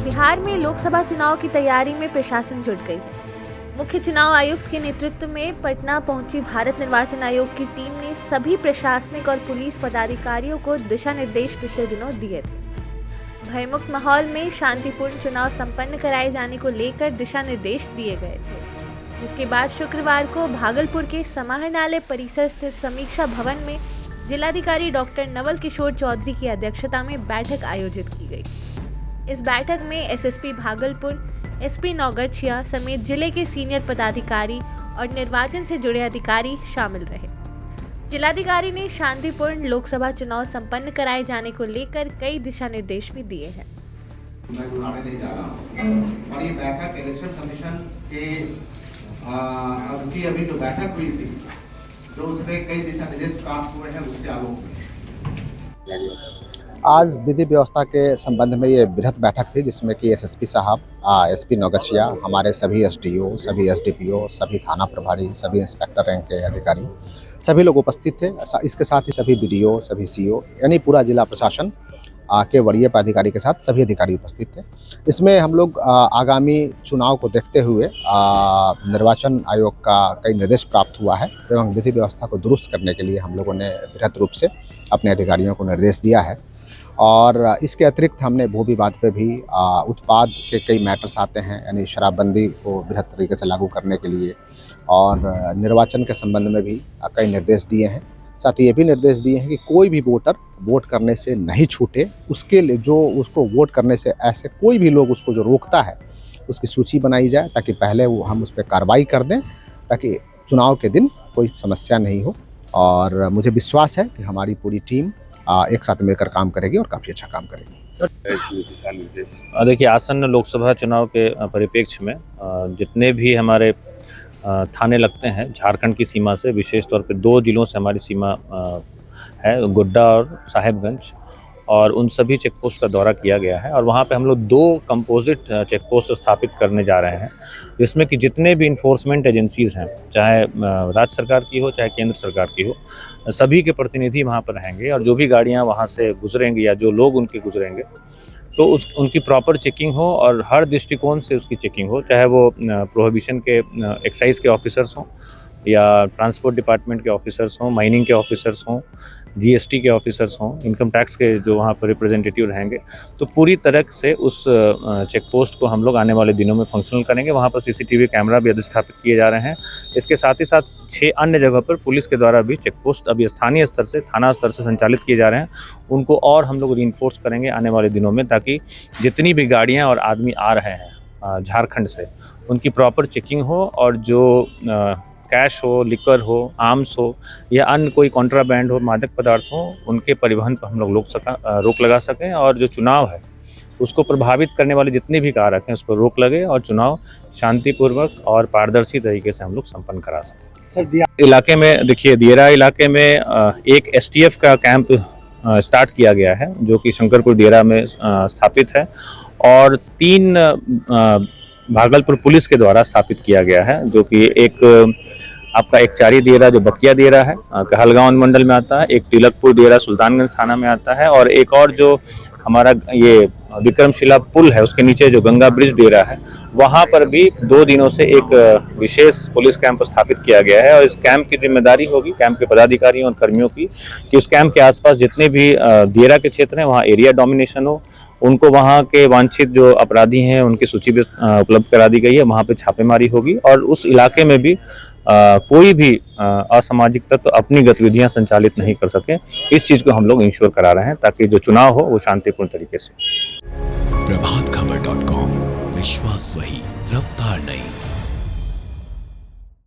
बिहार में लोकसभा चुनाव की तैयारी में प्रशासन जुट गई है। मुख्य चुनाव आयुक्त के नेतृत्व में पटना पहुंची भारत निर्वाचन आयोग की टीम ने सभी प्रशासनिक और पुलिस पदाधिकारियों को दिशा निर्देश पिछले दिनों दिए थे। भयमुक्त माहौल में शांतिपूर्ण चुनाव संपन्न कराए जाने को लेकर दिशा निर्देश दिए गए थे, जिसके बाद शुक्रवार को भागलपुर के समाहरणालय परिसर स्थित समीक्षा भवन में जिलाधिकारी डॉक्टर नवल किशोर चौधरी की अध्यक्षता में बैठक आयोजित की गई। इस बैठक में एसएसपी भागलपुर, एसपी नौगछिया समेत जिले के सीनियर पदाधिकारी और निर्वाचन से जुड़े अधिकारी शामिल रहे। जिलाधिकारी ने शांतिपूर्ण लोकसभा चुनाव संपन्न कराए जाने को लेकर कई दिशा निर्देश भी दिए हैं। मैं बुलाने नहीं जा रहा हूं और ये बैठक इलेक्शन कमीशन के अभी जो बैठक हुई थी, जो उसमें कई दिशा निर्देश प्राप्त हुए हैं, उसके आलोक में आज विधि व्यवस्था के संबंध में ये बृहद बैठक थी, जिसमें कि एसएसपी साहब, एसपी नौगछिया, हमारे सभी एसडीओ, सभी एसडीपीओ, सभी थाना प्रभारी, सभी इंस्पेक्टर रैंक के अधिकारी, सभी लोग उपस्थित थे। इसके साथ ही सभी बीडीओ, सभी सीओ, यानी पूरा जिला प्रशासन के वरीय पदाधिकारी के साथ सभी अधिकारी उपस्थित थे। इसमें हम लोग आगामी चुनाव को देखते हुए निर्वाचन आयोग का कई निर्देश प्राप्त हुआ है एवं विधि व्यवस्था को दुरुस्त करने के लिए हम लोगों ने बृहद रूप से अपने अधिकारियों को निर्देश दिया है। और इसके अतिरिक्त हमने भू विवाद पे भी उत्पाद के कई मैटर्स आते हैं, यानी शराबबंदी को बृहद तरीके से लागू करने के लिए, और निर्वाचन के संबंध में भी कई निर्देश दिए हैं। साथ ही ये भी निर्देश दिए हैं कि कोई भी वोटर वोट करने से नहीं छूटे, उसके लिए जो उसको वोट करने से ऐसे कोई भी लोग उसको जो रोकता है, उसकी सूची बनाई जाए, ताकि पहले वो हम उस पर कार्रवाई कर दें, ताकि चुनाव के दिन कोई समस्या नहीं हो। और मुझे विश्वास है कि हमारी पूरी टीम एक साथ मिलकर काम करेगी और काफ़ी अच्छा काम करेगी। देखिए, आसन्न लोकसभा चुनाव के परिप्रेक्ष्य में जितने भी हमारे थाने लगते हैं झारखंड की सीमा से, विशेष तौर पे 2 जिलों से हमारी सीमा है, गोड्डा और साहेबगंज, और उन सभी चेक पोस्ट का दौरा किया गया है। और वहाँ पे हम लोग 2 कंपोजिट चेक पोस्ट स्थापित करने जा रहे हैं, जिसमें कि जितने भी इन्फोर्समेंट एजेंसीज़ हैं, चाहे राज्य सरकार की हो चाहे केंद्र सरकार की हो, सभी के प्रतिनिधि वहाँ पर रहेंगे। और जो भी गाड़ियाँ वहाँ से गुजरेंगी या जो लोग उनके गुजरेंगे, तो उनकी प्रॉपर चेकिंग हो और हर दृष्टिकोण से उसकी चेकिंग हो, चाहे वो प्रोहिबिशन के एक्साइज के ऑफिसर्स हों या ट्रांसपोर्ट डिपार्टमेंट के ऑफिसर्स हों, माइनिंग के ऑफिसर्स हों, जीएसटी के ऑफिसर्स हों, इनकम टैक्स के जो वहाँ पर रिप्रेजेंटेटिव रहेंगे। तो पूरी तरह से उस चेक पोस्ट को हम लोग आने वाले दिनों में फंक्शनल करेंगे। वहाँ पर सीसीटीवी कैमरा भी अधिस्थापित किए जा रहे हैं। इसके साथ ही साथ 6 अन्य जगह पर पुलिस के द्वारा भी चेक पोस्ट अभी स्थानीय स्तर से, थाना स्तर से संचालित किए जा रहे हैं। उनको और हम लोग रीइंफोर्स करेंगे आने वाले दिनों में, ताकि जितनी भी गाड़ियाँ और आदमी आ रहे हैं झारखंड से, उनकी प्रॉपर चेकिंग हो, और जो कैश हो, लिकर हो, आर्म्स हो या अन्य कोई कॉन्ट्राबैंड हो, मादक पदार्थ हो, उनके परिवहन पर हम लोग रोक लगा सकें। और जो चुनाव है उसको प्रभावित करने वाले जितने भी कारक हैं, उस पर रोक लगे और चुनाव शांतिपूर्वक और पारदर्शी तरीके से हम लोग संपन्न करा सकें। इलाके में देखिए, दियरा इलाके में एक एसटीएफ का कैंप स्टार्ट किया गया है, जो कि शंकरपुर दियरा में स्थापित है, और 3 भागलपुर पुलिस के द्वारा स्थापित किया गया है, जो कि एक आपका एक चारी दियरा जो बकिया दियरा है, कहलगांव मंडल में आता है, एक तिलकपुर दियरा सुल्तानगंज थाना में आता है, और एक और जो हमारा ये विक्रमशिला पुल है उसके नीचे जो गंगा ब्रिज दियरा है, वहाँ पर भी 2 दिनों से एक विशेष पुलिस कैंप स्थापित किया गया है। और इस कैंप की जिम्मेदारी होगी कैंप के पदाधिकारियों और कर्मियों की, कि इस कैंप के आसपास जितने भी दियरा के क्षेत्र हैं वहाँ एरिया डोमिनेशन हो, उनको वहाँ के वांछित जो अपराधी हैं उनकी सूची भी उपलब्ध करा दी गई है। वहाँ पे छापेमारी होगी और उस इलाके में भी कोई भी असामाजिक तत्व अपनी गतिविधियां संचालित नहीं कर सके। इस चीज़ को हम लोग इंश्योर करा रहे हैं, ताकि जो चुनाव हो वो शांतिपूर्ण तरीके से। प्रभातखबर.com, विश्वास वही, रफ्तार नहीं।